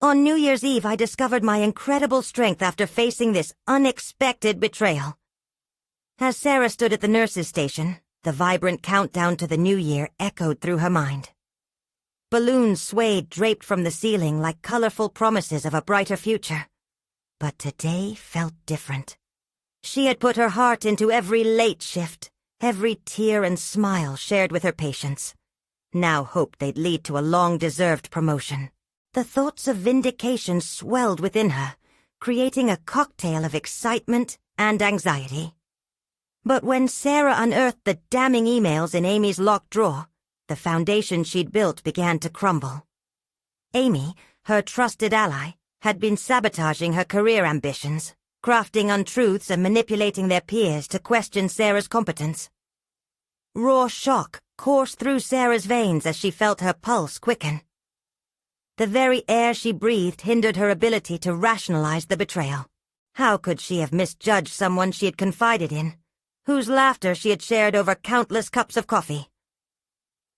On New Year's Eve, I discovered my incredible strength after facing this unexpected betrayal. As Sarah stood at the nurse's station, the vibrant countdown to the new year echoed through her mind. Balloons swayed draped from the ceiling like colorful promises of a brighter future. But today felt different. She had put her heart into every late shift, every tear and smile shared with her patients. Now hoped they'd lead to a long-deserved promotion. The thoughts of vindication swelled within her, creating a cocktail of excitement and anxiety. But when Sarah unearthed the damning emails in Amy's locked drawer, the foundation she'd built began to crumble. Amy, her trusted ally, had been sabotaging her career ambitions, crafting untruths and manipulating their peers to question Sarah's competence. Raw shock coursed through Sarah's veins as she felt her pulse quicken. The very air she breathed hindered her ability to rationalize the betrayal. How could she have misjudged someone she had confided in, whose laughter she had shared over countless cups of coffee?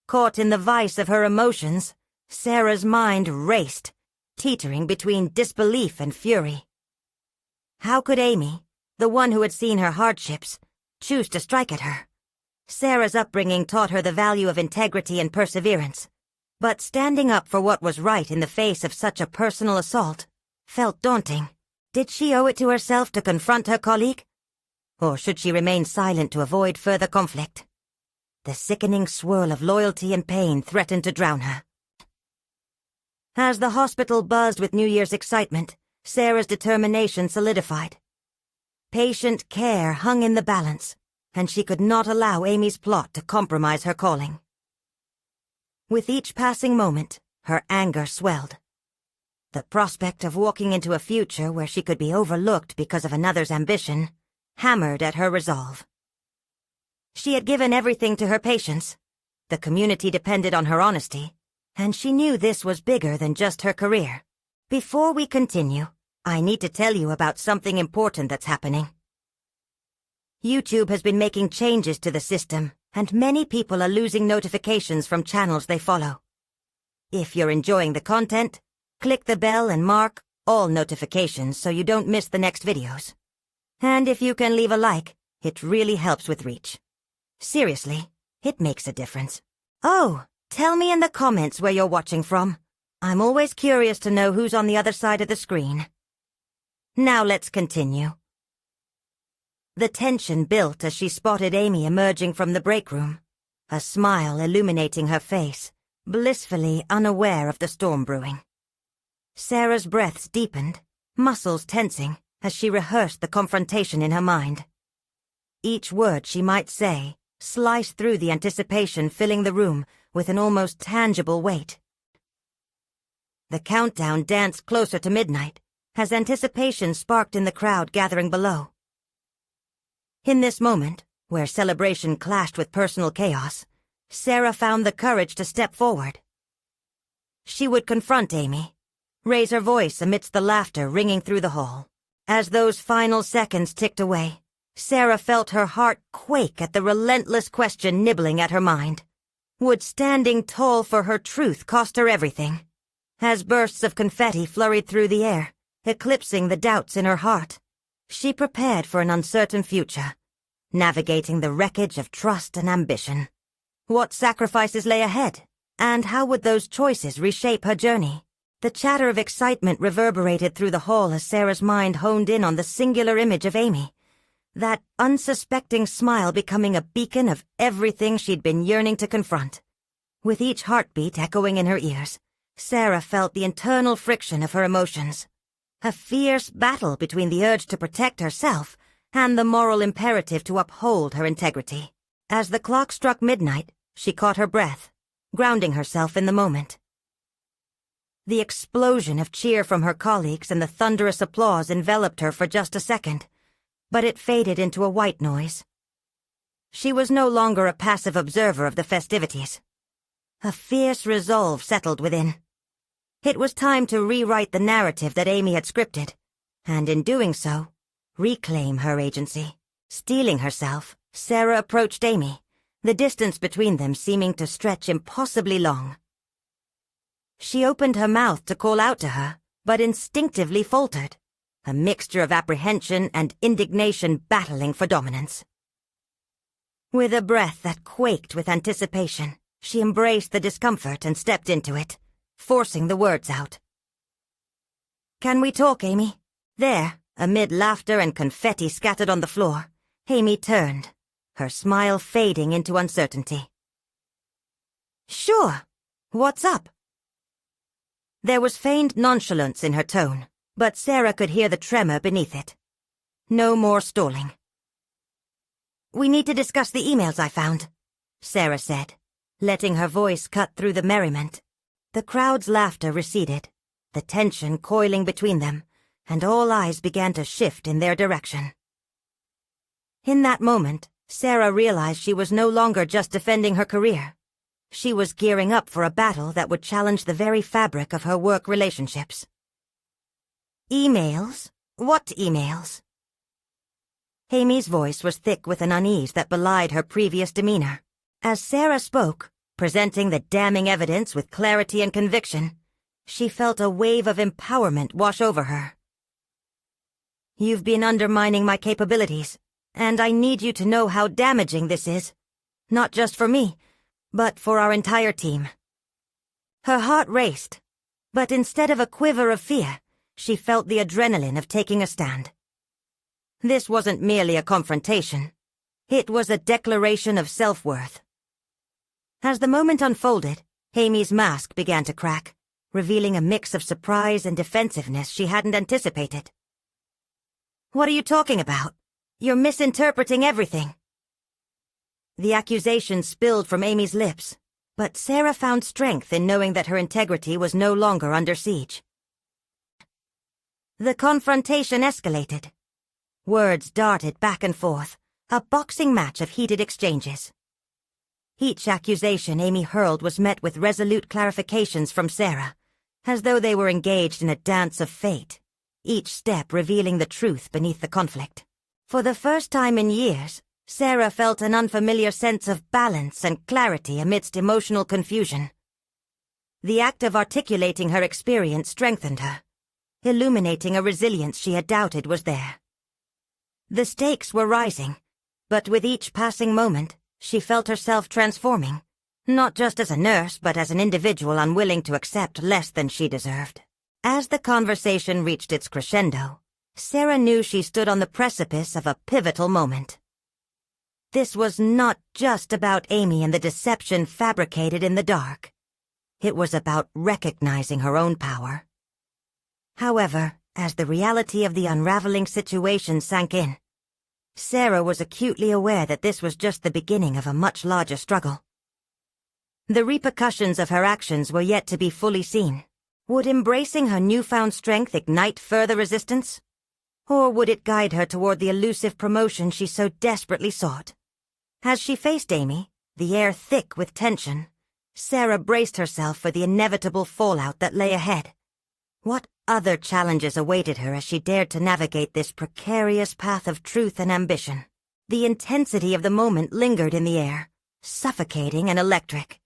Caught in the vice of her emotions, Sarah's mind raced, teetering between disbelief and fury. How could Amy, the one who had seen her hardships, choose to strike at her? Sarah's upbringing taught her the value of integrity and perseverance, but standing up for what was right in the face of such a personal assault felt daunting. Did she owe it to herself to confront her colleague? Or should she remain silent to avoid further conflict? The sickening swirl of loyalty and pain threatened to drown her. As the hospital buzzed with New Year's excitement, Sarah's determination solidified. Patient care hung in the balance, and she could not allow Amy's plot to compromise her calling. With each passing moment, her anger swelled. The prospect of walking into a future where she could be overlooked because of another's ambition hammered at her resolve. She had given everything to her patients. The community depended on her honesty, and she knew this was bigger than just her career. Before we continue, I need to tell you about something important that's happening. YouTube has been making changes to the system, and many people are losing notifications from channels they follow. If you're enjoying the content, click the bell and mark all notifications so you don't miss the next videos. And if you can leave a like, it really helps with reach. Seriously, it makes a difference. Oh, tell me in the comments where you're watching from. I'm always curious to know who's on the other side of the screen. Now let's continue. The tension built as she spotted Amy emerging from the break room, a smile illuminating her face, blissfully unaware of the storm brewing. Sarah's breaths deepened, muscles tensing, as she rehearsed the confrontation in her mind. Each word she might say sliced through the anticipation filling the room with an almost tangible weight. The countdown danced closer to midnight, as anticipation sparked in the crowd gathering below. In this moment, where celebration clashed with personal chaos, Sarah found the courage to step forward. She would confront Amy, raise her voice amidst the laughter ringing through the hall. As those final seconds ticked away, Sarah felt her heart quake at the relentless question nibbling at her mind. Would standing tall for her truth cost her everything? As bursts of confetti flurried through the air, eclipsing the doubts in her heart, she prepared for an uncertain future, navigating the wreckage of trust and ambition. What sacrifices lay ahead, and how would those choices reshape her journey? The chatter of excitement reverberated through the hall as Sarah's mind honed in on the singular image of Amy, that unsuspecting smile becoming a beacon of everything she'd been yearning to confront. With each heartbeat echoing in her ears, Sarah felt the internal friction of her emotions. A fierce battle between the urge to protect herself and the moral imperative to uphold her integrity. As the clock struck midnight, she caught her breath, grounding herself in the moment. The explosion of cheer from her colleagues and the thunderous applause enveloped her for just a second, but it faded into a white noise. She was no longer a passive observer of the festivities. A fierce resolve settled within. It was time to rewrite the narrative that Amy had scripted, and in doing so, reclaim her agency. Steeling herself, Sarah approached Amy, the distance between them seeming to stretch impossibly long. She opened her mouth to call out to her, but instinctively faltered, a mixture of apprehension and indignation battling for dominance. With a breath that quaked with anticipation, she embraced the discomfort and stepped into it, forcing the words out. "Can we talk, Amy?" There, amid laughter and confetti scattered on the floor, Amy turned, her smile fading into uncertainty. "Sure. What's up?" There was feigned nonchalance in her tone, but Sarah could hear the tremor beneath it. No more stalling. "We need to discuss the emails I found," Sarah said, letting her voice cut through the merriment. The crowd's laughter receded, the tension coiling between them, and all eyes began to shift in their direction. In that moment, Sarah realized she was no longer just defending her career. She was gearing up for a battle that would challenge the very fabric of her work relationships. "Emails? What emails?" Amy's voice was thick with an unease that belied her previous demeanor. As Sarah spoke, presenting the damning evidence with clarity and conviction, she felt a wave of empowerment wash over her. "You've been undermining my capabilities, and I need you to know how damaging this is, not just for me, but for our entire team." Her heart raced, but instead of a quiver of fear, she felt the adrenaline of taking a stand. This wasn't merely a confrontation. It was a declaration of self-worth. As the moment unfolded, Amy's mask began to crack, revealing a mix of surprise and defensiveness she hadn't anticipated. "What are you talking about? You're misinterpreting everything." The accusation spilled from Amy's lips, but Sarah found strength in knowing that her integrity was no longer under siege. The confrontation escalated. Words darted back and forth, a boxing match of heated exchanges. Each accusation Amy hurled was met with resolute clarifications from Sarah, as though they were engaged in a dance of fate, each step revealing the truth beneath the conflict. For the first time in years, Sarah felt an unfamiliar sense of balance and clarity amidst emotional confusion. The act of articulating her experience strengthened her, illuminating a resilience she had doubted was there. The stakes were rising, but with each passing moment, she felt herself transforming, not just as a nurse, but as an individual unwilling to accept less than she deserved. As the conversation reached its crescendo, Sarah knew she stood on the precipice of a pivotal moment. This was not just about Amy and the deception fabricated in the dark. It was about recognizing her own power. However, as the reality of the unraveling situation sank in, Sarah was acutely aware that this was just the beginning of a much larger struggle. The repercussions of her actions were yet to be fully seen. Would embracing her newfound strength ignite further resistance? Or would it guide her toward the elusive promotion she so desperately sought? As she faced Amy, the air thick with tension, Sarah braced herself for the inevitable fallout that lay ahead. What other challenges awaited her as she dared to navigate this precarious path of truth and ambition? The intensity of the moment lingered in the air, suffocating and electric.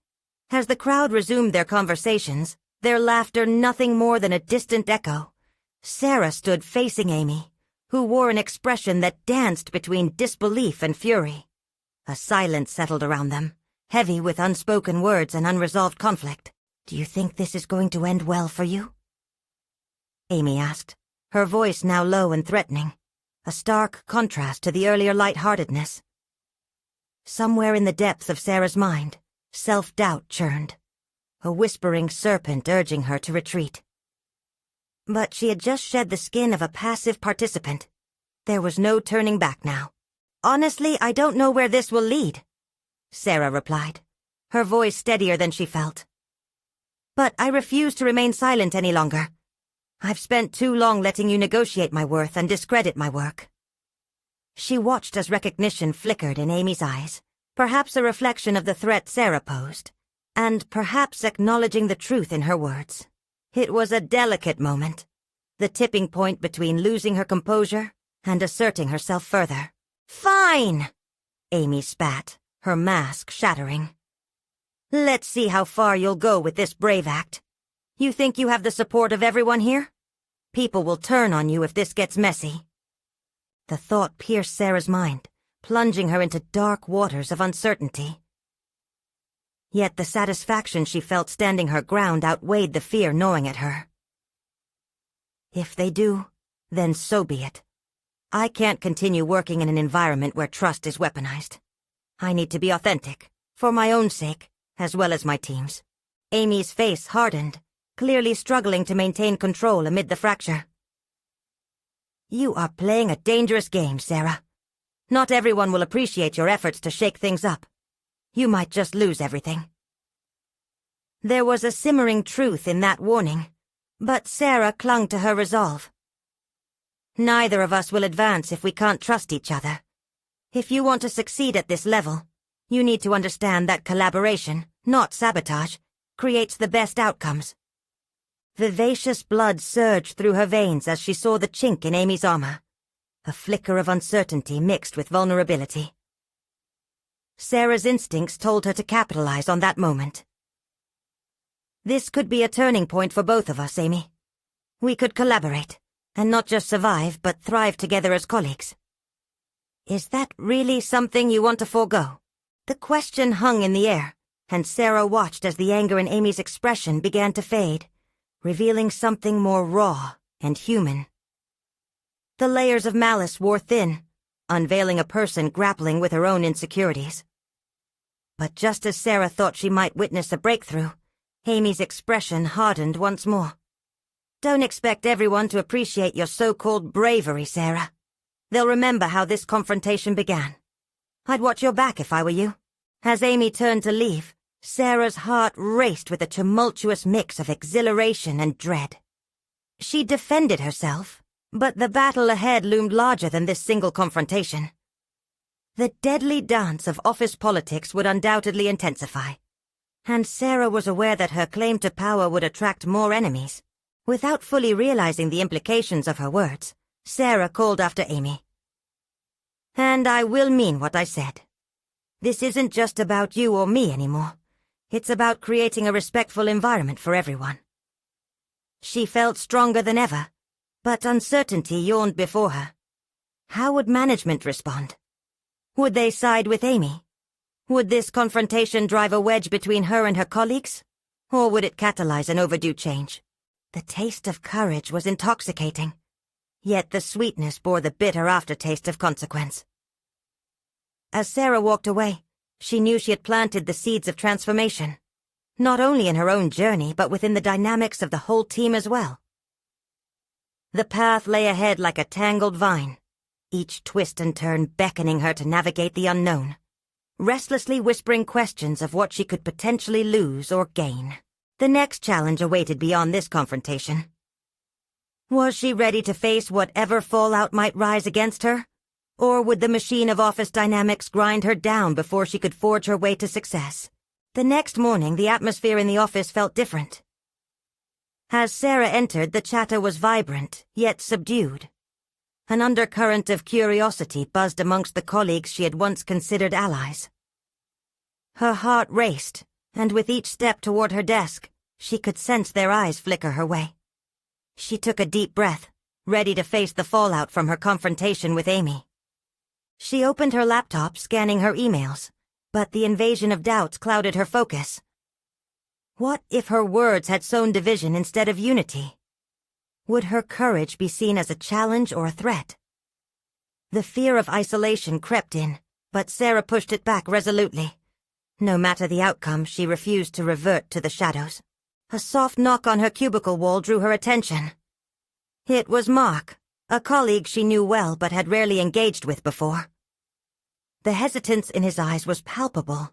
As the crowd resumed their conversations, their laughter nothing more than a distant echo, Sarah stood facing Amy, who wore an expression that danced between disbelief and fury. A silence settled around them, heavy with unspoken words and unresolved conflict. "Do you think this is going to end well for you?" Amy asked, her voice now low and threatening, a stark contrast to the earlier lightheartedness. Somewhere in the depths of Sarah's mind, self-doubt churned, a whispering serpent urging her to retreat. But she had just shed the skin of a passive participant. There was no turning back now. "Honestly, I don't know where this will lead," Sarah replied, her voice steadier than she felt. "But I refuse to remain silent any longer. I've spent too long letting you negotiate my worth and discredit my work." She watched as recognition flickered in Amy's eyes, perhaps a reflection of the threat Sarah posed, and perhaps acknowledging the truth in her words. It was a delicate moment, the tipping point between losing her composure and asserting herself further. "Fine!" Amy spat, her mask shattering. "Let's see how far you'll go with this brave act. You think you have the support of everyone here? People will turn on you if this gets messy. The thought pierced Sarah's mind, plunging her into dark waters of uncertainty. Yet the satisfaction she felt standing her ground outweighed the fear gnawing at her. If they do, then so be it. I can't continue working in an environment where trust is weaponized. I need to be authentic, for my own sake, as well as my team's. Amy's face hardened, clearly struggling to maintain control amid the fracture. You are playing a dangerous game, Sarah. Not everyone will appreciate your efforts to shake things up. You might just lose everything. There was a simmering truth in that warning, but Sarah clung to her resolve. Neither of us will advance if we can't trust each other. If you want to succeed at this level, you need to understand that collaboration, not sabotage, creates the best outcomes. Vivacious blood surged through her veins as she saw the chink in Amy's armor, a flicker of uncertainty mixed with vulnerability. Sarah's instincts told her to capitalize on that moment. This could be a turning point for both of us, Amy. We could collaborate, and not just survive, but thrive together as colleagues. Is that really something you want to forego? The question hung in the air, and Sarah watched as the anger in Amy's expression began to fade, revealing something more raw and human. The layers of malice wore thin, unveiling a person grappling with her own insecurities. But just as Sarah thought she might witness a breakthrough, Amy's expression hardened once more. Don't expect everyone to appreciate your so-called bravery, Sarah. They'll remember how this confrontation began. I'd watch your back if I were you. As Amy turned to leave, Sarah's heart raced with a tumultuous mix of exhilaration and dread. She defended herself, but the battle ahead loomed larger than this single confrontation. The deadly dance of office politics would undoubtedly intensify, and Sarah was aware that her claim to power would attract more enemies. Without fully realizing the implications of her words, Sarah called after Amy. And I will mean what I said. This isn't just about you or me anymore. It's about creating a respectful environment for everyone. She felt stronger than ever, but uncertainty yawned before her. How would management respond? Would they side with Amy? Would this confrontation drive a wedge between her and her colleagues? Or would it catalyze an overdue change? The taste of courage was intoxicating, yet the sweetness bore the bitter aftertaste of consequence. As Sarah walked away, she knew she had planted the seeds of transformation, not only in her own journey but within the dynamics of the whole team as well. The path lay ahead like a tangled vine, each twist and turn beckoning her to navigate the unknown, restlessly whispering questions of what she could potentially lose or gain. The next challenge awaited beyond this confrontation. Was she ready to face whatever fallout might rise against her? Or would the machine of office dynamics grind her down before she could forge her way to success? The next morning, the atmosphere in the office felt different. As Sarah entered, the chatter was vibrant, yet subdued. An undercurrent of curiosity buzzed amongst the colleagues she had once considered allies. Her heart raced, and with each step toward her desk, she could sense their eyes flicker her way. She took a deep breath, ready to face the fallout from her confrontation with Amy. She opened her laptop, scanning her emails, but the invasion of doubts clouded her focus. What if her words had sown division instead of unity? Would her courage be seen as a challenge or a threat? The fear of isolation crept in, but Sarah pushed it back resolutely. No matter the outcome, she refused to revert to the shadows. A soft knock on her cubicle wall drew her attention. It was Mark, a colleague she knew well but had rarely engaged with before. The hesitance in his eyes was palpable,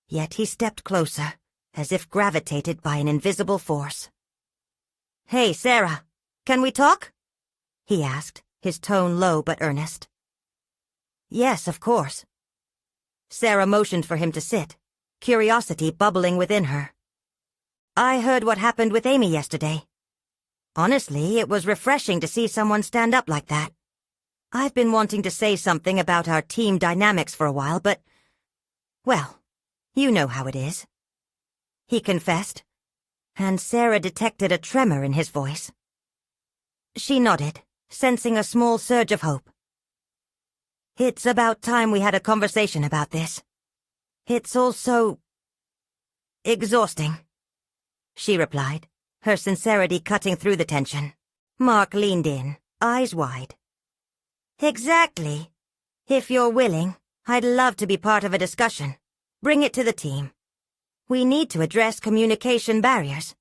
yet he stepped closer, as if gravitated by an invisible force. "Hey, Sarah, can we talk?" he asked, his tone low but earnest. "Yes, of course." Sarah motioned for him to sit, curiosity bubbling within her. "I heard what happened with Amy yesterday. Honestly, it was refreshing to see someone stand up like that. I've been wanting to say something about our team dynamics for a while, but, well, you know how it is," he confessed, and Sarah detected a tremor in his voice. She nodded, sensing a small surge of hope. It's about time we had a conversation about this. It's all so exhausting, she replied, her sincerity cutting through the tension. Mark leaned in, eyes wide. Exactly. If you're willing, I'd love to be part of a discussion. Bring it to the team. We need to address communication barriers.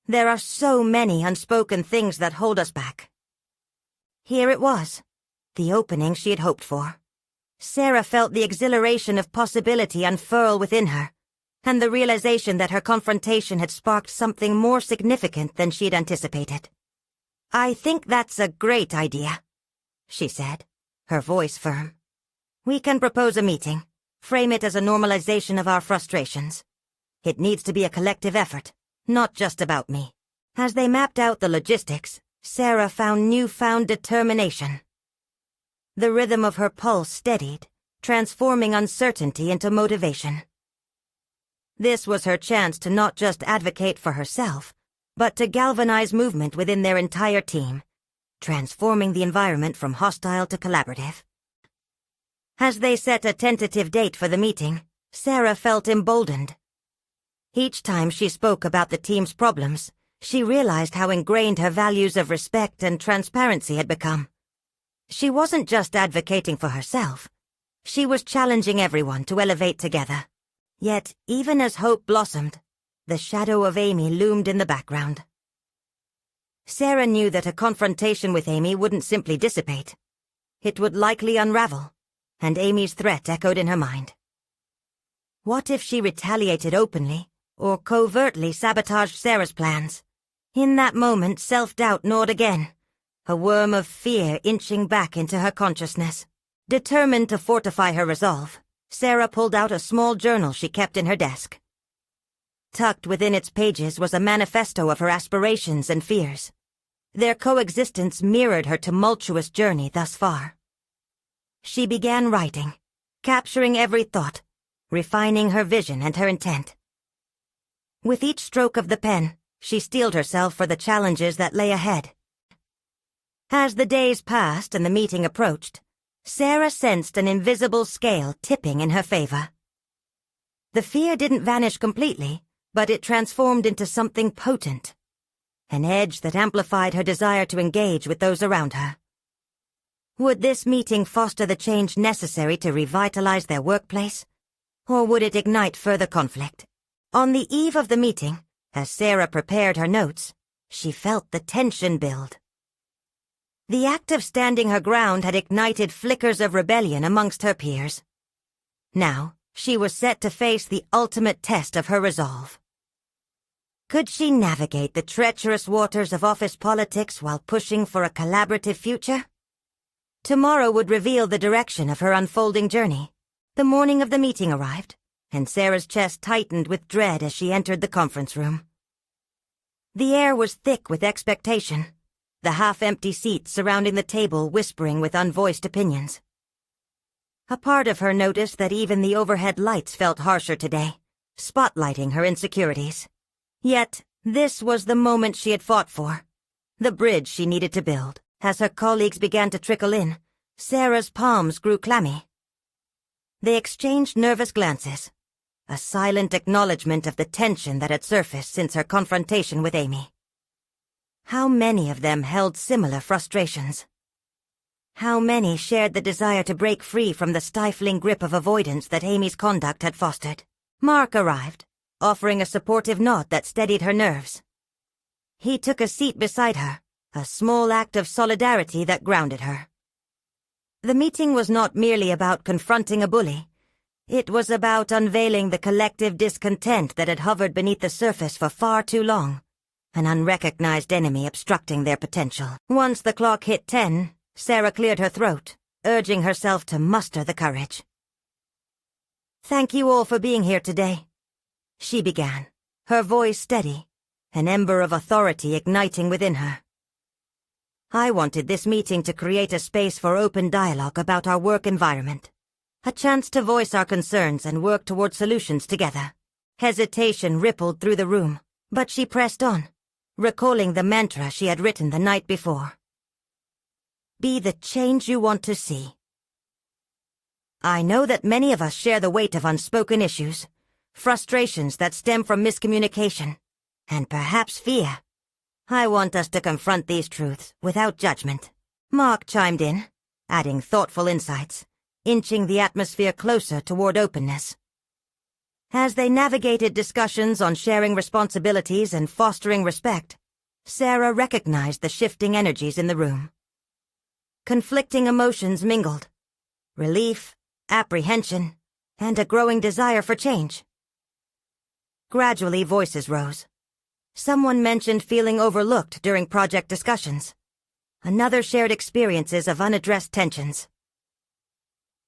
There are so many unspoken things that hold us back. Here it was, the opening she had hoped for. Sarah felt the exhilaration of possibility unfurl within her, and the realization that her confrontation had sparked something more significant than she'd anticipated. I think that's a great idea, she said, her voice firm. We can propose a meeting, frame it as a normalization of our frustrations. It needs to be a collective effort, not just about me. As they mapped out the logistics, Sarah found newfound determination. The rhythm of her pulse steadied, transforming uncertainty into motivation. This was her chance to not just advocate for herself, but to galvanize movement within their entire team, transforming the environment from hostile to collaborative. As they set a tentative date for the meeting, Sarah felt emboldened. Each time she spoke about the team's problems, she realized how ingrained her values of respect and transparency had become. She wasn't just advocating for herself. She was challenging everyone to elevate together. Yet, even as hope blossomed, the shadow of Amy loomed in the background. Sarah knew that a confrontation with Amy wouldn't simply dissipate. It would likely unravel, and Amy's threat echoed in her mind. What if she retaliated openly, or covertly sabotaged Sarah's plans? In that moment, self-doubt gnawed again, a worm of fear inching back into her consciousness. Determined to fortify her resolve, Sarah pulled out a small journal she kept in her desk. Tucked within its pages was a manifesto of her aspirations and fears. Their coexistence mirrored her tumultuous journey thus far. She began writing, capturing every thought, refining her vision and her intent. With each stroke of the pen, she steeled herself for the challenges that lay ahead. As the days passed and the meeting approached, Sarah sensed an invisible scale tipping in her favor. The fear didn't vanish completely, but it transformed into something potent, an edge that amplified her desire to engage with those around her. Would this meeting foster the change necessary to revitalize their workplace, or would it ignite further conflict? On the eve of the meeting, as Sarah prepared her notes, she felt the tension build. The act of standing her ground had ignited flickers of rebellion amongst her peers. Now, she was set to face the ultimate test of her resolve. Could she navigate the treacherous waters of office politics while pushing for a collaborative future? Tomorrow would reveal the direction of her unfolding journey. The morning of the meeting arrived, and Sarah's chest tightened with dread as she entered the conference room. The air was thick with expectation, the half-empty seats surrounding the table whispering with unvoiced opinions. A part of her noticed that even the overhead lights felt harsher today, spotlighting her insecurities. Yet, this was the moment she had fought for, the bridge she needed to build. As her colleagues began to trickle in, Sarah's palms grew clammy. They exchanged nervous glances, a silent acknowledgement of the tension that had surfaced since her confrontation with Amy. How many of them held similar frustrations? How many shared the desire to break free from the stifling grip of avoidance that Amy's conduct had fostered? Mark arrived, offering a supportive nod that steadied her nerves. He took a seat beside her, a small act of solidarity that grounded her. The meeting was not merely about confronting a bully. It was about unveiling the collective discontent that had hovered beneath the surface for far too long, an unrecognized enemy obstructing their potential. Once the clock hit 10, Sarah cleared her throat, urging herself to muster the courage. "Thank you all for being here today," she began, her voice steady, an ember of authority igniting within her. I wanted this meeting to create a space for open dialogue about our work environment, a chance to voice our concerns and work toward solutions together. Hesitation rippled through the room, but she pressed on, recalling the mantra she had written the night before. Be the change you want to see. I know that many of us share the weight of unspoken issues, frustrations that stem from miscommunication, and perhaps fear. I want us to confront these truths without judgment. Mark chimed in, adding thoughtful insights, inching the atmosphere closer toward openness. As they navigated discussions on sharing responsibilities and fostering respect, Sarah recognized the shifting energies in the room. Conflicting emotions mingled: relief, apprehension, and a growing desire for change. Gradually, voices rose. Someone mentioned feeling overlooked during project discussions. Another shared experiences of unaddressed tensions.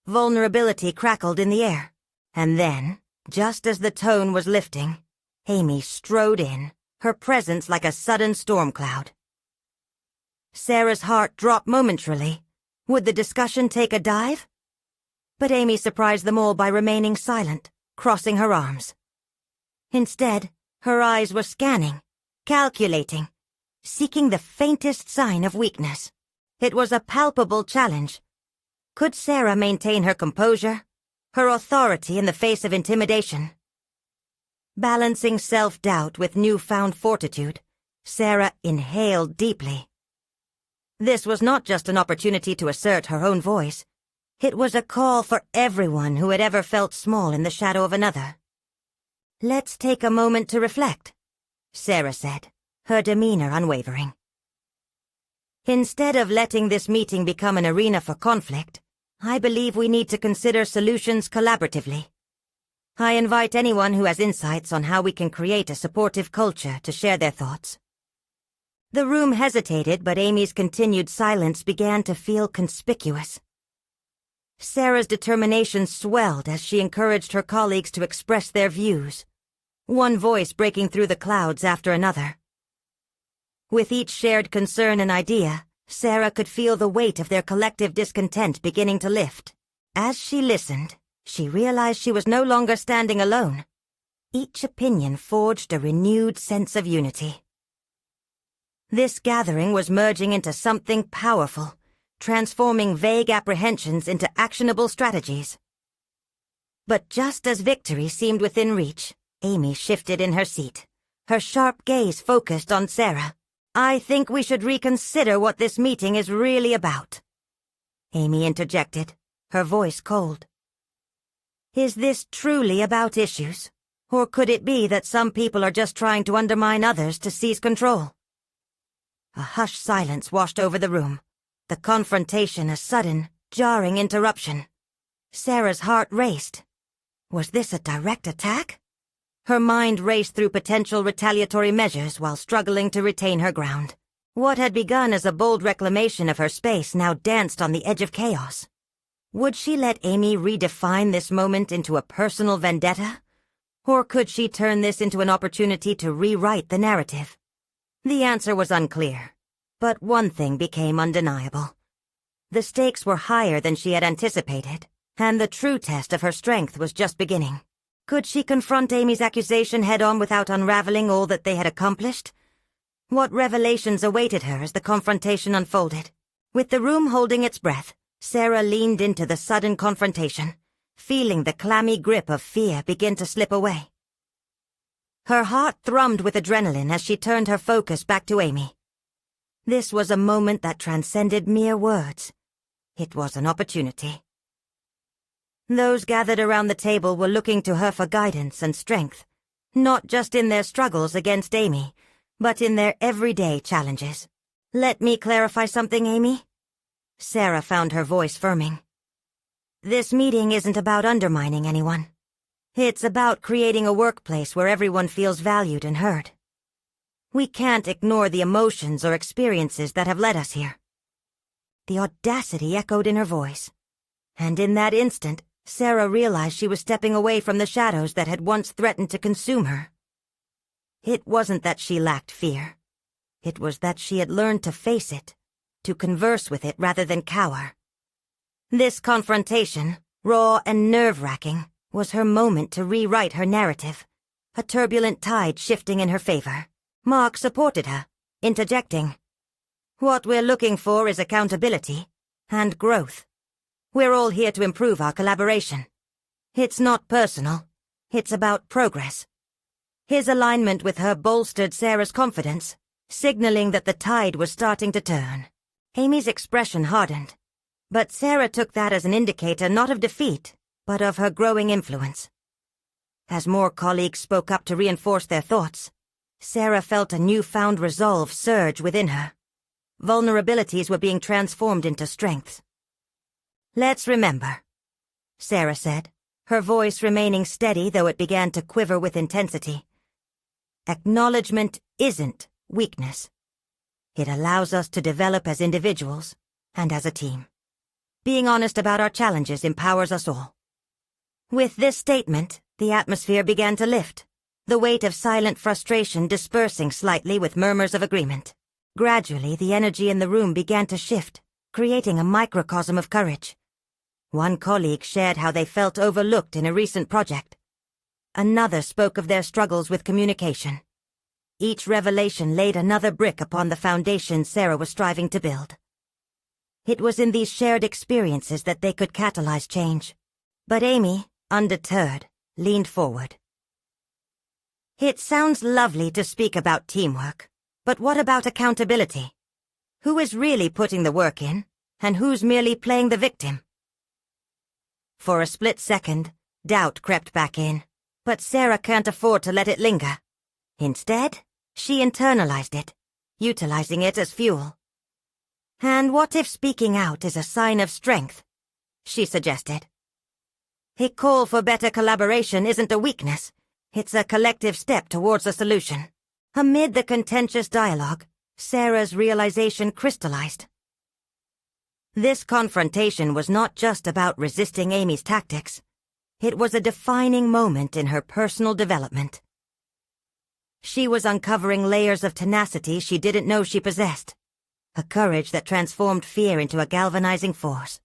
Vulnerability crackled in the air, and then, just as the tone was lifting, Amy strode in, her presence like a sudden storm cloud. Sarah's heart dropped momentarily. Would the discussion take a dive? But Amy surprised them all by remaining silent, crossing her arms. Instead, her eyes were scanning, calculating, seeking the faintest sign of weakness. It was a palpable challenge. Could Sarah maintain her composure, her authority in the face of intimidation? Balancing self-doubt with newfound fortitude, Sarah inhaled deeply. This was not just an opportunity to assert her own voice. It was a call for everyone who had ever felt small in the shadow of another. "Let's take a moment to reflect," Sarah said, her demeanor unwavering. "Instead of letting this meeting become an arena for conflict, I believe we need to consider solutions collaboratively. I invite anyone who has insights on how we can create a supportive culture to share their thoughts." The room hesitated, but Amy's continued silence began to feel conspicuous. Sarah's determination swelled as she encouraged her colleagues to express their views, one voice breaking through the clouds after another. With each shared concern and idea, Sarah could feel the weight of their collective discontent beginning to lift. As she listened, she realized she was no longer standing alone. Each opinion forged a renewed sense of unity. This gathering was merging into something powerful, transforming vague apprehensions into actionable strategies. But just as victory seemed within reach, Amy shifted in her seat, her sharp gaze focused on Sarah. "I think we should reconsider what this meeting is really about," Amy interjected, her voice cold. "Is this truly about issues, or could it be that some people are just trying to undermine others to seize control?" A hushed silence washed over the room, the confrontation a sudden, jarring interruption. Sarah's heart raced. Was this a direct attack? Her mind raced through potential retaliatory measures while struggling to retain her ground. What had begun as a bold reclamation of her space now danced on the edge of chaos. Would she let Amy redefine this moment into a personal vendetta? Or could she turn this into an opportunity to rewrite the narrative? The answer was unclear, but one thing became undeniable. The stakes were higher than she had anticipated, and the true test of her strength was just beginning. Could she confront Amy's accusation head-on without unraveling all that they had accomplished? What revelations awaited her as the confrontation unfolded? With the room holding its breath, Sarah leaned into the sudden confrontation, feeling the clammy grip of fear begin to slip away. Her heart thrummed with adrenaline as she turned her focus back to Amy. This was a moment that transcended mere words. It was an opportunity. Those gathered around the table were looking to her for guidance and strength, not just in their struggles against Amy, but in their everyday challenges. "Let me clarify something, Amy." Sarah found her voice firming. "This meeting isn't about undermining anyone. It's about creating a workplace where everyone feels valued and heard. We can't ignore the emotions or experiences that have led us here." The audacity echoed in her voice, and in that instant, Sarah realized she was stepping away from the shadows that had once threatened to consume her. It wasn't that she lacked fear. It was that she had learned to face it, to converse with it rather than cower. This confrontation, raw and nerve-wracking, was her moment to rewrite her narrative, a turbulent tide shifting in her favor. Mark supported her, interjecting, What we're looking for is accountability and growth. We're all here to improve our collaboration. It's not personal. It's about progress. His alignment with her bolstered Sarah's confidence, signaling that the tide was starting to turn. Amy's expression hardened, but Sarah took that as an indicator not of defeat, but of her growing influence. As more colleagues spoke up to reinforce their thoughts, Sarah felt a newfound resolve surge within her. Vulnerabilities were being transformed into strengths. "Let's remember," Sarah said, her voice remaining steady though it began to quiver with intensity. "Acknowledgement isn't weakness. It allows us to develop as individuals and as a team. Being honest about our challenges empowers us all." With this statement, the atmosphere began to lift, the weight of silent frustration dispersing slightly with murmurs of agreement. Gradually, the energy in the room began to shift, creating a microcosm of courage. One colleague shared how they felt overlooked in a recent project. Another spoke of their struggles with communication. Each revelation laid another brick upon the foundation Sarah was striving to build. It was in these shared experiences that they could catalyze change. But Amy, undeterred, leaned forward. "It sounds lovely to speak about teamwork, but what about accountability? Who is really putting the work in, and who's merely playing the victim?" For a split second, doubt crept back in, but Sarah can't afford to let it linger. Instead, she internalized it, utilizing it as fuel. "And what if speaking out is a sign of strength?" she suggested. "A call for better collaboration isn't a weakness. It's a collective step towards a solution." Amid the contentious dialogue, Sarah's realization crystallized. This confrontation was not just about resisting Amy's tactics. It was a defining moment in her personal development. She was uncovering layers of tenacity she didn't know she possessed, a courage that transformed fear into a galvanizing force.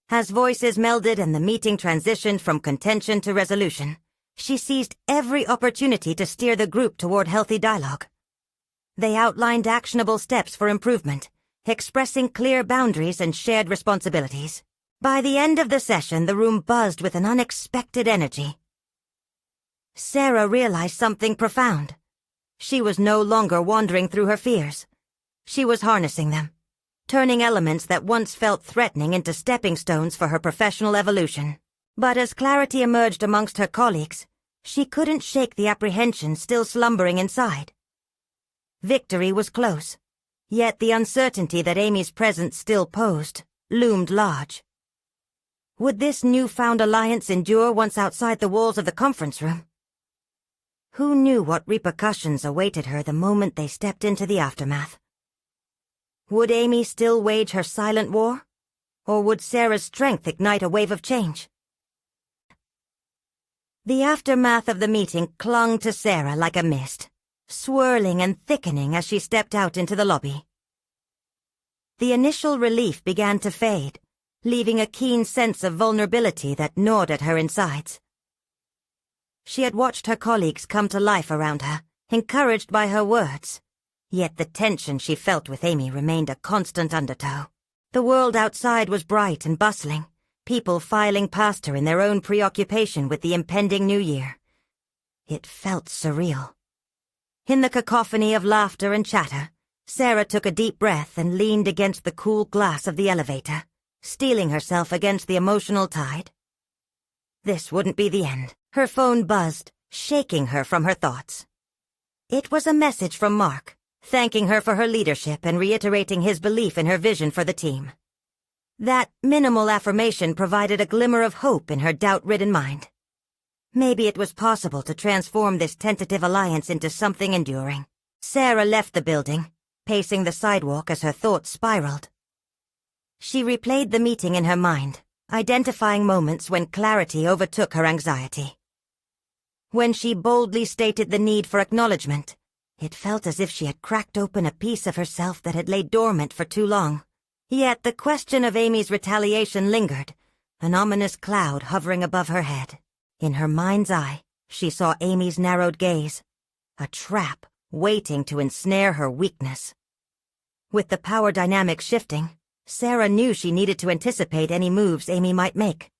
As voices melded and the meeting transitioned from contention to resolution, she seized every opportunity to steer the group toward healthy dialogue. They outlined actionable steps for improvement, expressing clear boundaries and shared responsibilities. By the end of the session, the room buzzed with an unexpected energy. Sarah realized something profound. She was no longer wandering through her fears. She was harnessing them, turning elements that once felt threatening into stepping stones for her professional evolution. But as clarity emerged amongst her colleagues, she couldn't shake the apprehension still slumbering inside. Victory was close, yet the uncertainty that Amy's presence still posed loomed large. Would this newfound alliance endure once outside the walls of the conference room? Who knew what repercussions awaited her the moment they stepped into the aftermath? Would Amy still wage her silent war? Or would Sarah's strength ignite a wave of change? The aftermath of the meeting clung to Sarah like a mist, swirling and thickening as she stepped out into the lobby. The initial relief began to fade, leaving a keen sense of vulnerability that gnawed at her insides. She had watched her colleagues come to life around her, encouraged by her words, yet the tension she felt with Amy remained a constant undertow. The world outside was bright and bustling, people filing past her in their own preoccupation with the impending new year. It felt surreal. In the cacophony of laughter and chatter, Sarah took a deep breath and leaned against the cool glass of the elevator, steeling herself against the emotional tide. This wouldn't be the end. Her phone buzzed, shaking her from her thoughts. It was a message from Mark, thanking her for her leadership and reiterating his belief in her vision for the team. That minimal affirmation provided a glimmer of hope in her doubt-ridden mind. Maybe it was possible to transform this tentative alliance into something enduring. Sarah left the building, pacing the sidewalk as her thoughts spiraled. She replayed the meeting in her mind, identifying moments when clarity overtook her anxiety. When she boldly stated the need for acknowledgement, it felt as if she had cracked open a piece of herself that had laid dormant for too long. Yet the question of Amy's retaliation lingered, an ominous cloud hovering above her head. In her mind's eye, she saw Amy's narrowed gaze, a trap waiting to ensnare her weakness. With the power dynamics shifting, Sarah knew she needed to anticipate any moves Amy might make.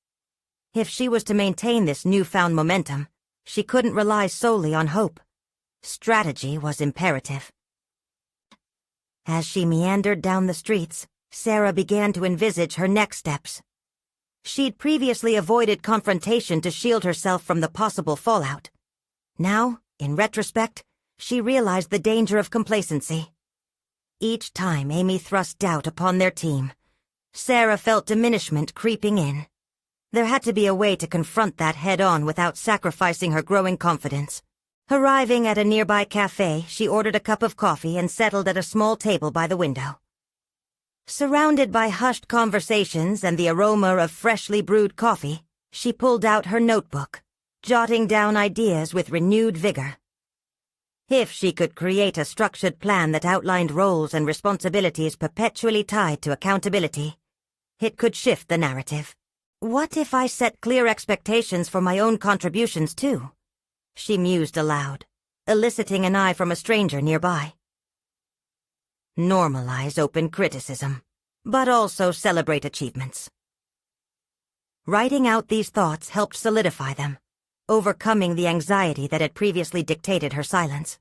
If she was to maintain this newfound momentum, she couldn't rely solely on hope. Strategy was imperative. As she meandered down the streets, Sarah began to envisage her next steps. She'd previously avoided confrontation to shield herself from the possible fallout. Now, in retrospect, she realized the danger of complacency. Each time Amy thrust doubt upon their team, Sarah felt diminishment creeping in. There had to be a way to confront that head-on without sacrificing her growing confidence. Arriving at a nearby cafe, she ordered a cup of coffee and settled at a small table by the window. Surrounded by hushed conversations and the aroma of freshly brewed coffee, she pulled out her notebook, jotting down ideas with renewed vigor. If she could create a structured plan that outlined roles and responsibilities perpetually tied to accountability, it could shift the narrative. What if I set clear expectations for my own contributions too? She mused aloud, eliciting an eye from a stranger nearby. Normalize open criticism, but also celebrate achievements. Writing out these thoughts helped solidify them, overcoming the anxiety that had previously dictated her silence.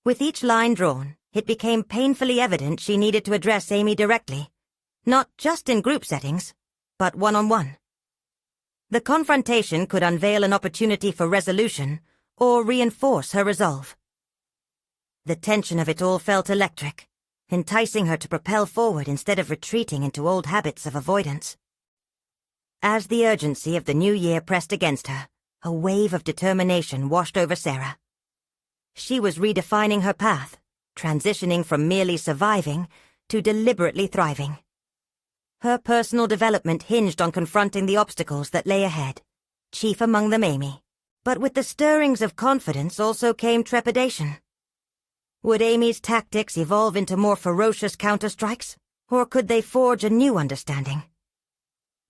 With each line drawn, it became painfully evident she needed to address Amy directly, not just in group settings, but one-on-one. The confrontation could unveil an opportunity for resolution or reinforce her resolve. The tension of it all felt electric, enticing her to propel forward instead of retreating into old habits of avoidance. As the urgency of the new year pressed against her, a wave of determination washed over Sarah. She was redefining her path, transitioning from merely surviving to deliberately thriving. Her personal development hinged on confronting the obstacles that lay ahead, chief among them Amy. But with the stirrings of confidence also came trepidation. Would Amy's tactics evolve into more ferocious counterstrikes, or could they forge a new understanding?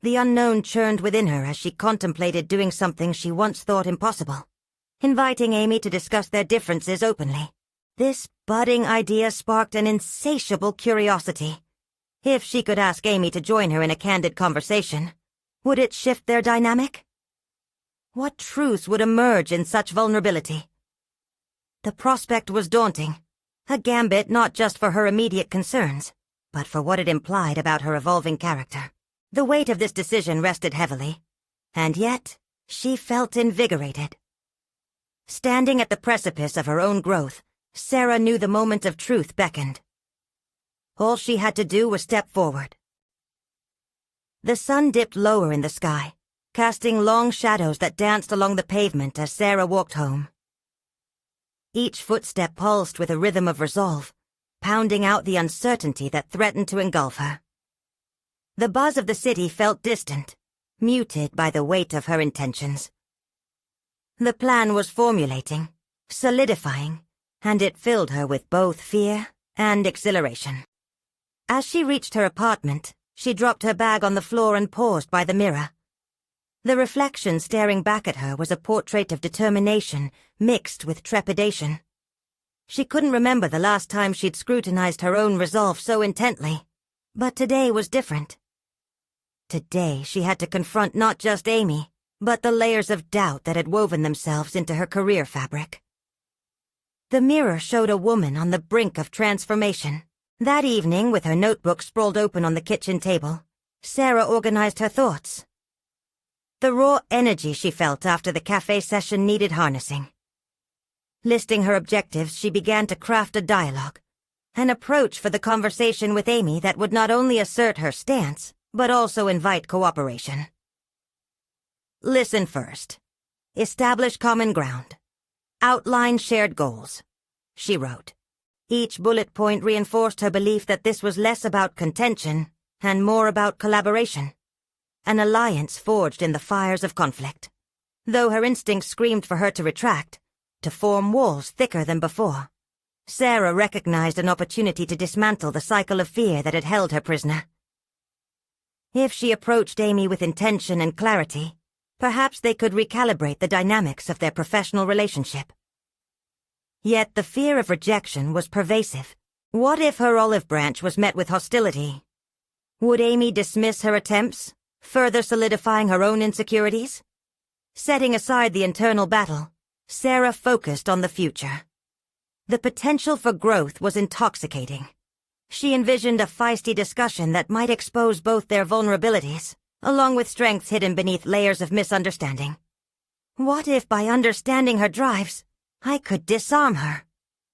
The unknown churned within her as she contemplated doing something she once thought impossible, inviting Amy to discuss their differences openly. This budding idea sparked an insatiable curiosity. If she could ask Amy to join her in a candid conversation, would it shift their dynamic? What truths would emerge in such vulnerability? The prospect was daunting, a gambit not just for her immediate concerns, but for what it implied about her evolving character. The weight of this decision rested heavily, and yet she felt invigorated. Standing at the precipice of her own growth, Sarah knew the moment of truth beckoned. All she had to do was step forward. The sun dipped lower in the sky, casting long shadows that danced along the pavement as Sarah walked home. Each footstep pulsed with a rhythm of resolve, pounding out the uncertainty that threatened to engulf her. The buzz of the city felt distant, muted by the weight of her intentions. The plan was formulating, solidifying, and it filled her with both fear and exhilaration. As she reached her apartment, she dropped her bag on the floor and paused by the mirror. The reflection staring back at her was a portrait of determination mixed with trepidation. She couldn't remember the last time she'd scrutinized her own resolve so intently, but today was different. Today she had to confront not just Amy, but the layers of doubt that had woven themselves into her career fabric. The mirror showed a woman on the brink of transformation. That evening, with her notebook sprawled open on the kitchen table, Sarah organized her thoughts. The raw energy she felt after the cafe session needed harnessing. Listing her objectives, she began to craft a dialogue, an approach for the conversation with Amy that would not only assert her stance, but also invite cooperation. Listen first. Establish common ground. Outline shared goals, she wrote. Each bullet point reinforced her belief that this was less about contention and more about collaboration, an alliance forged in the fires of conflict. Though her instincts screamed for her to retract, to form walls thicker than before, Sarah recognized an opportunity to dismantle the cycle of fear that had held her prisoner. If she approached Amy with intention and clarity, perhaps they could recalibrate the dynamics of their professional relationship. Yet the fear of rejection was pervasive, What if her olive branch was met with hostility? Would Amy dismiss her attempts, further solidifying her own insecurities? Setting aside the internal battle, Sarah focused on the future. The potential for growth was intoxicating. She envisioned a feisty discussion that might expose both their vulnerabilities, along with strengths hidden beneath layers of misunderstanding. What if by understanding her drives, I could disarm her?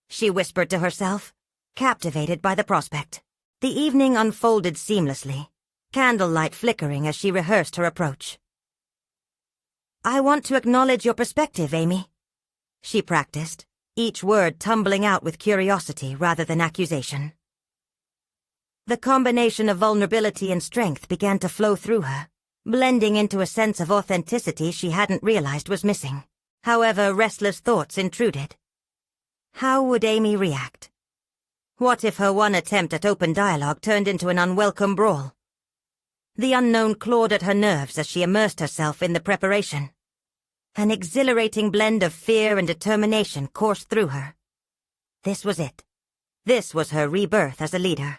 She whispered to herself, captivated by the prospect. The evening unfolded seamlessly, candlelight flickering as she rehearsed her approach. I want to acknowledge your perspective, Amy, she practiced, each word tumbling out with curiosity rather than accusation. The combination of vulnerability and strength began to flow through her, blending into a sense of authenticity she hadn't realized was missing. However, restless thoughts intruded. How would Amy react? What if her one attempt at open dialogue turned into an unwelcome brawl? The unknown clawed at her nerves as she immersed herself in the preparation. An exhilarating blend of fear and determination coursed through her. This was it. This was her rebirth as a leader.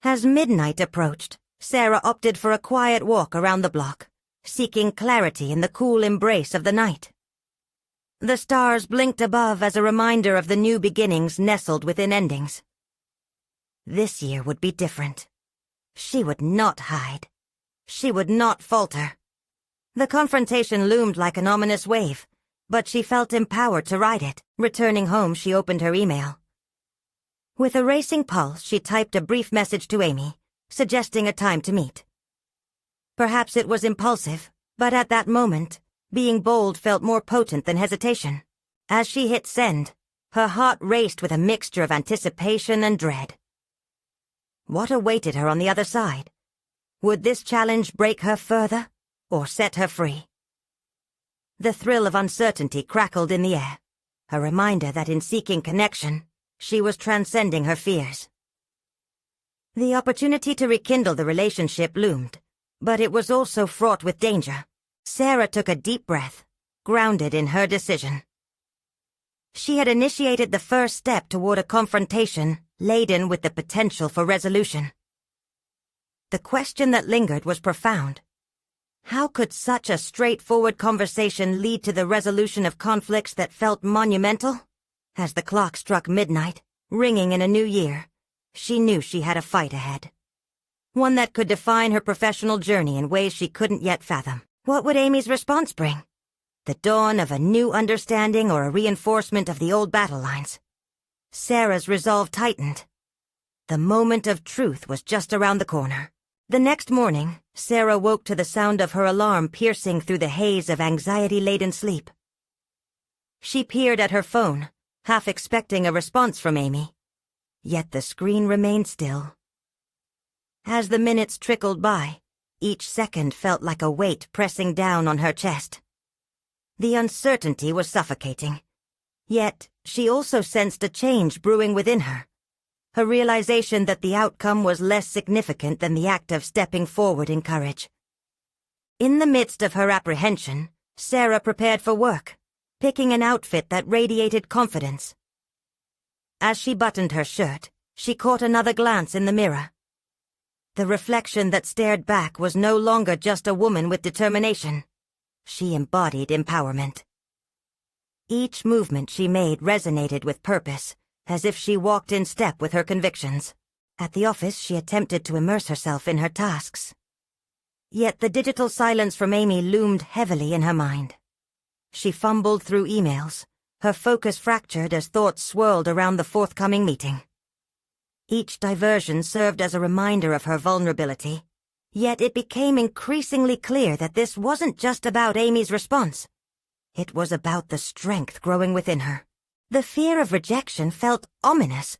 As midnight approached, Sarah opted for a quiet walk around the block, seeking clarity in the cool embrace of the night. The stars blinked above as a reminder of the new beginnings nestled within endings. This year would be different. She would not hide. She would not falter. The confrontation loomed like an ominous wave, but she felt empowered to ride it. Returning home, she opened her email. With a racing pulse, she typed a brief message to Amy, suggesting a time to meet. Perhaps it was impulsive, but at that moment, being bold felt more potent than hesitation. As she hit send, her heart raced with a mixture of anticipation and dread. What awaited her on the other side? Would this challenge break her further, or set her free? The thrill of uncertainty crackled in the air, a reminder that in seeking connection, she was transcending her fears. The opportunity to rekindle the relationship loomed, but it was also fraught with danger. Sarah took a deep breath, grounded in her decision. She had initiated the first step toward a confrontation laden with the potential for resolution. The question that lingered was profound. How could such a straightforward conversation lead to the resolution of conflicts that felt monumental? As the clock struck midnight, ringing in a new year, she knew she had a fight ahead. One that could define her professional journey in ways she couldn't yet fathom. What would Amy's response bring? The dawn of a new understanding or a reinforcement of the old battle lines? Sarah's resolve tightened. The moment of truth was just around the corner. The next morning, Sarah woke to the sound of her alarm piercing through the haze of anxiety-laden sleep. She peered at her phone, half expecting a response from Amy. Yet the screen remained still. As the minutes trickled by, each second felt like a weight pressing down on her chest. The uncertainty was suffocating. Yet, she also sensed a change brewing within her. A realization that the outcome was less significant than the act of stepping forward in courage. In the midst of her apprehension, Sarah prepared for work, picking an outfit that radiated confidence. As she buttoned her shirt, she caught another glance in the mirror. The reflection that stared back was no longer just a woman with determination. She embodied empowerment. Each movement she made resonated with purpose, as if she walked in step with her convictions. At the office, she attempted to immerse herself in her tasks. Yet the digital silence from Amy loomed heavily in her mind. She fumbled through emails, her focus fractured as thoughts swirled around the forthcoming meeting. Each diversion served as a reminder of her vulnerability, yet it became increasingly clear that this wasn't just about Amy's response. It was about the strength growing within her. The fear of rejection felt ominous,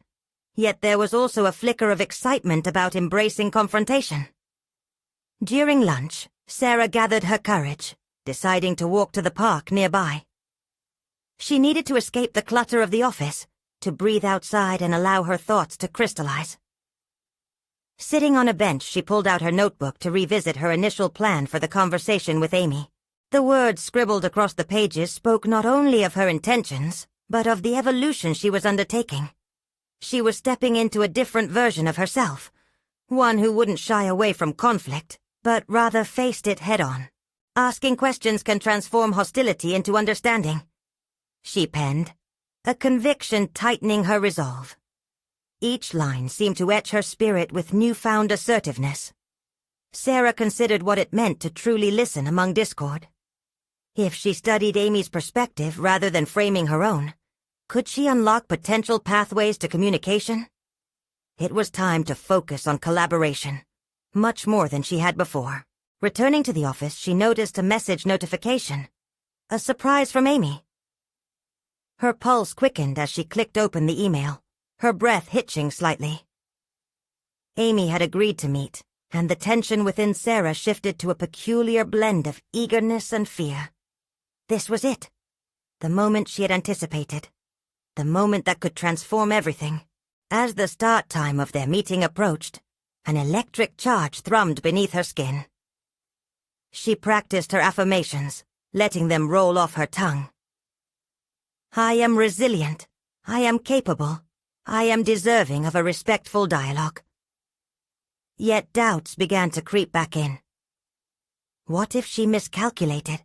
yet there was also a flicker of excitement about embracing confrontation. During lunch, Sarah gathered her courage, deciding to walk to the park nearby. She needed to escape the clutter of the office, to breathe outside and allow her thoughts to crystallize. Sitting on a bench, she pulled out her notebook to revisit her initial plan for the conversation with Amy. The words scribbled across the pages spoke not only of her intentions, but of the evolution she was undertaking. She was stepping into a different version of herself, one who wouldn't shy away from conflict, but rather faced it head-on. Asking questions can transform hostility into understanding, she penned, a conviction tightening her resolve. Each line seemed to etch her spirit with newfound assertiveness. Sarah considered what it meant to truly listen among discord. If she studied Amy's perspective rather than framing her own, could she unlock potential pathways to communication? It was time to focus on collaboration, much more than she had before. Returning to the office, she noticed a message notification. A surprise from Amy. Her pulse quickened as she clicked open the email, her breath hitching slightly. Amy had agreed to meet, and the tension within Sarah shifted to a peculiar blend of eagerness and fear. This was it. The moment she had anticipated. The moment that could transform everything. As the start time of their meeting approached, an electric charge thrummed beneath her skin. She practiced her affirmations, letting them roll off her tongue. I am resilient. I am capable. I am deserving of a respectful dialogue. Yet doubts began to creep back in. What if she miscalculated?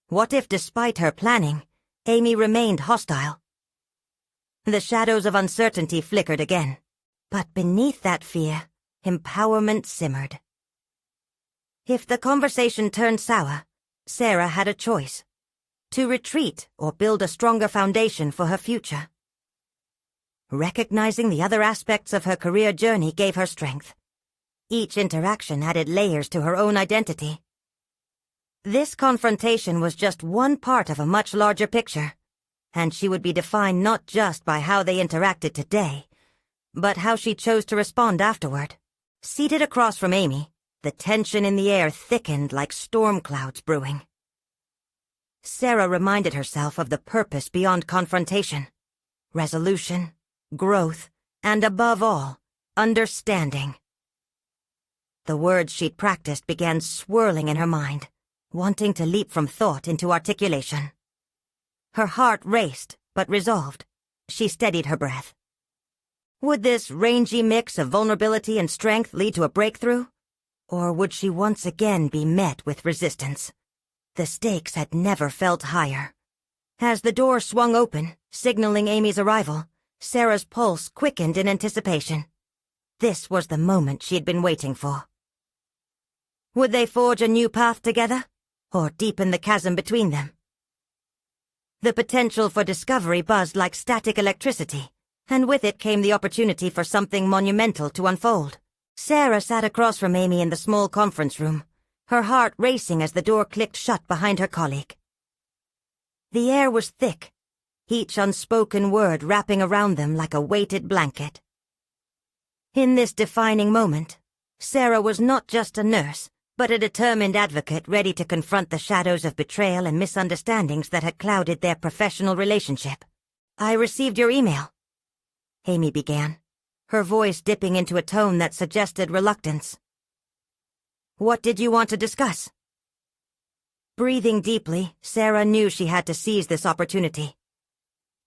What if, despite her planning, Amy remained hostile? The shadows of uncertainty flickered again, but beneath that fear, empowerment simmered. If the conversation turned sour, Sarah had a choice: to retreat or build a stronger foundation for her future. Recognizing the other aspects of her career journey gave her strength. Each interaction added layers to her own identity. This confrontation was just one part of a much larger picture, and she would be defined not just by how they interacted today, but how she chose to respond afterward. Seated across from Amy, the tension in the air thickened like storm clouds brewing. Sarah reminded herself of the purpose beyond confrontation: resolution, growth, and above all, understanding. The words she'd practiced began swirling in her mind, wanting to leap from thought into articulation. Her heart raced, but resolved. She steadied her breath. Would this rangy mix of vulnerability and strength lead to a breakthrough? Or would she once again be met with resistance? The stakes had never felt higher. As the door swung open, signaling Amy's arrival, Sarah's pulse quickened in anticipation. This was the moment she had been waiting for. Would they forge a new path together, or deepen the chasm between them? The potential for discovery buzzed like static electricity, and with it came the opportunity for something monumental to unfold. Sarah sat across from Amy in the small conference room, her heart racing as the door clicked shut behind her colleague. The air was thick, each unspoken word wrapping around them like a weighted blanket. In this defining moment, Sarah was not just a nurse, but a determined advocate ready to confront the shadows of betrayal and misunderstandings that had clouded their professional relationship. I received your email, Amy began, her voice dipping into a tone that suggested reluctance. What did you want to discuss? Breathing deeply, Sarah knew she had to seize this opportunity.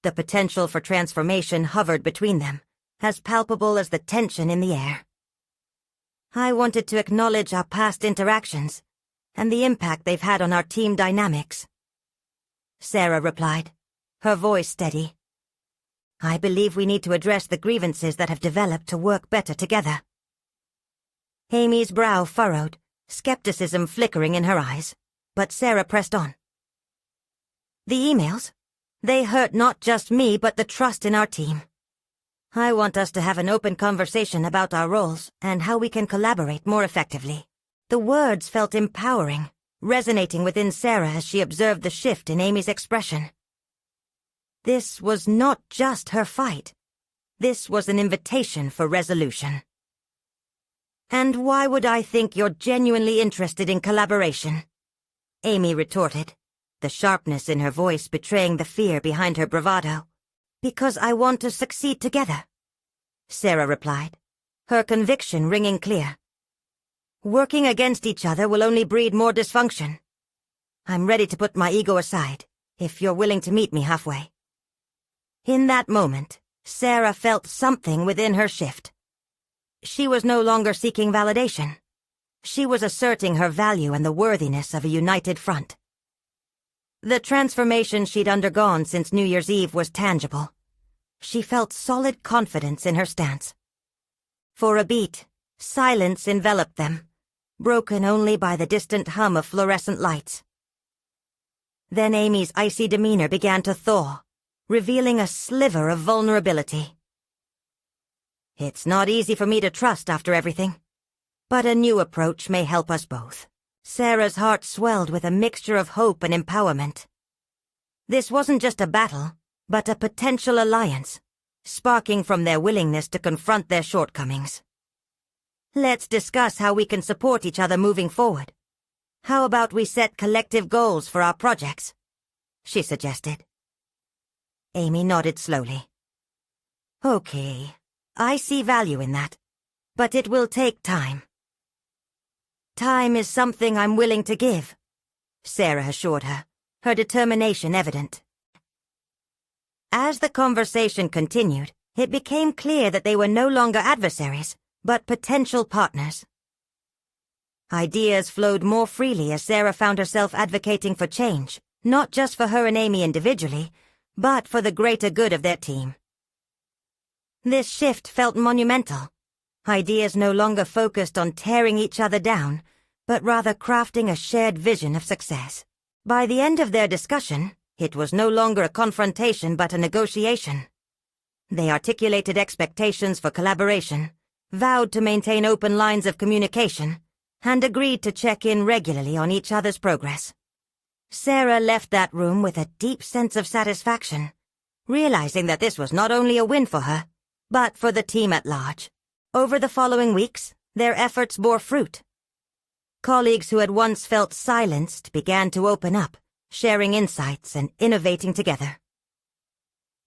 The potential for transformation hovered between them, as palpable as the tension in the air. I wanted to acknowledge our past interactions and the impact they've had on our team dynamics, Sarah replied, her voice steady. I believe we need to address the grievances that have developed to work better together. Amy's brow furrowed, skepticism flickering in her eyes, but Sarah pressed on. The emails? They hurt not just me but the trust in our team. I want us to have an open conversation about our roles and how we can collaborate more effectively. The words felt empowering, resonating within Sarah as she observed the shift in Amy's expression. This was not just her fight. This was an invitation for resolution. And why would I think you're genuinely interested in collaboration? Amy retorted, the sharpness in her voice betraying the fear behind her bravado. Because I want to succeed together, Sarah replied, her conviction ringing clear. Working against each other will only breed more dysfunction. I'm ready to put my ego aside, if you're willing to meet me halfway. In that moment, Sarah felt something within her shift. She was no longer seeking validation. She was asserting her value and the worthiness of a united front. The transformation she'd undergone since New Year's Eve was tangible. She felt solid confidence in her stance. For a beat, silence enveloped them, broken only by the distant hum of fluorescent lights. Then Amy's icy demeanor began to thaw, revealing a sliver of vulnerability. "It's not easy for me to trust after everything, but a new approach may help us both." Sarah's heart swelled with a mixture of hope and empowerment. This wasn't just a battle, but a potential alliance, sparking from their willingness to confront their shortcomings. "Let's discuss how we can support each other moving forward. How about we set collective goals for our projects?" she suggested. Amy nodded slowly. "Okay, I see value in that, but it will take time." "Time is something I'm willing to give," Sarah assured her, her determination evident. As the conversation continued, it became clear that they were no longer adversaries, but potential partners. Ideas flowed more freely as Sarah found herself advocating for change, not just for her and Amy individually, but for the greater good of their team. This shift felt monumental. Ideas no longer focused on tearing each other down, but rather crafting a shared vision of success. By the end of their discussion, it was no longer a confrontation but a negotiation. They articulated expectations for collaboration, vowed to maintain open lines of communication, and agreed to check in regularly on each other's progress. Sarah left that room with a deep sense of satisfaction, realizing that this was not only a win for her, but for the team at large. Over the following weeks, their efforts bore fruit. Colleagues who had once felt silenced began to open up, sharing insights and innovating together.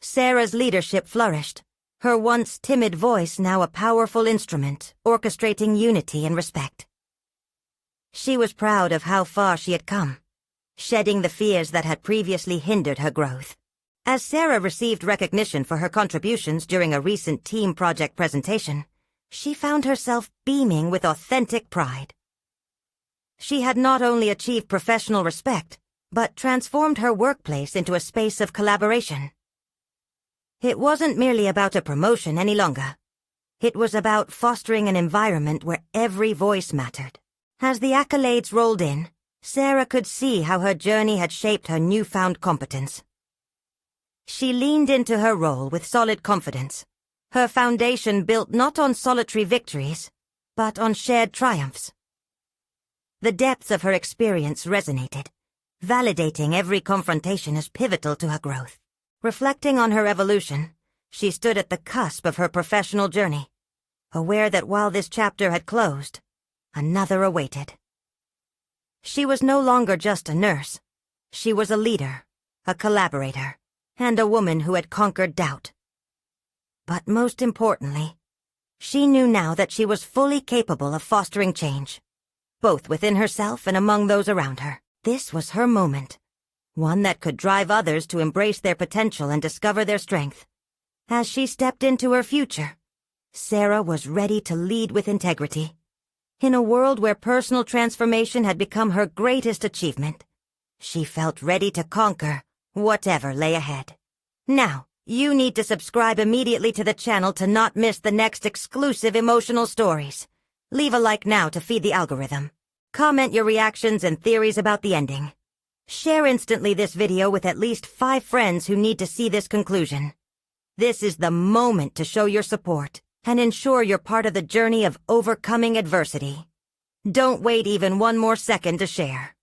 Sarah's leadership flourished, her once timid voice now a powerful instrument, orchestrating unity and respect. She was proud of how far she had come, shedding the fears that had previously hindered her growth. As Sarah received recognition for her contributions during a recent team project presentation, she found herself beaming with authentic pride. She had not only achieved professional respect, but transformed her workplace into a space of collaboration. It wasn't merely about a promotion any longer. It was about fostering an environment where every voice mattered. As the accolades rolled in, Sarah could see how her journey had shaped her newfound competence. She leaned into her role with solid confidence, her foundation built not on solitary victories, but on shared triumphs. The depth of her experience resonated, validating every confrontation as pivotal to her growth. Reflecting on her evolution, she stood at the cusp of her professional journey, aware that while this chapter had closed, another awaited. She was no longer just a nurse. She was a leader, a collaborator, and a woman who had conquered doubt. But most importantly, she knew now that she was fully capable of fostering change, both within herself and among those around her. This was her moment, one that could drive others to embrace their potential and discover their strength. As she stepped into her future, Sarah was ready to lead with integrity. In a world where personal transformation had become her greatest achievement, she felt ready to conquer whatever lay ahead. Now, you need to subscribe immediately to the channel to not miss the next exclusive emotional stories. Leave a like now to feed the algorithm. Comment your reactions and theories about the ending. Share instantly this video with at least 5 friends who need to see this conclusion. This is the moment to show your support and ensure you're part of the journey of overcoming adversity. Don't wait even one more second to share.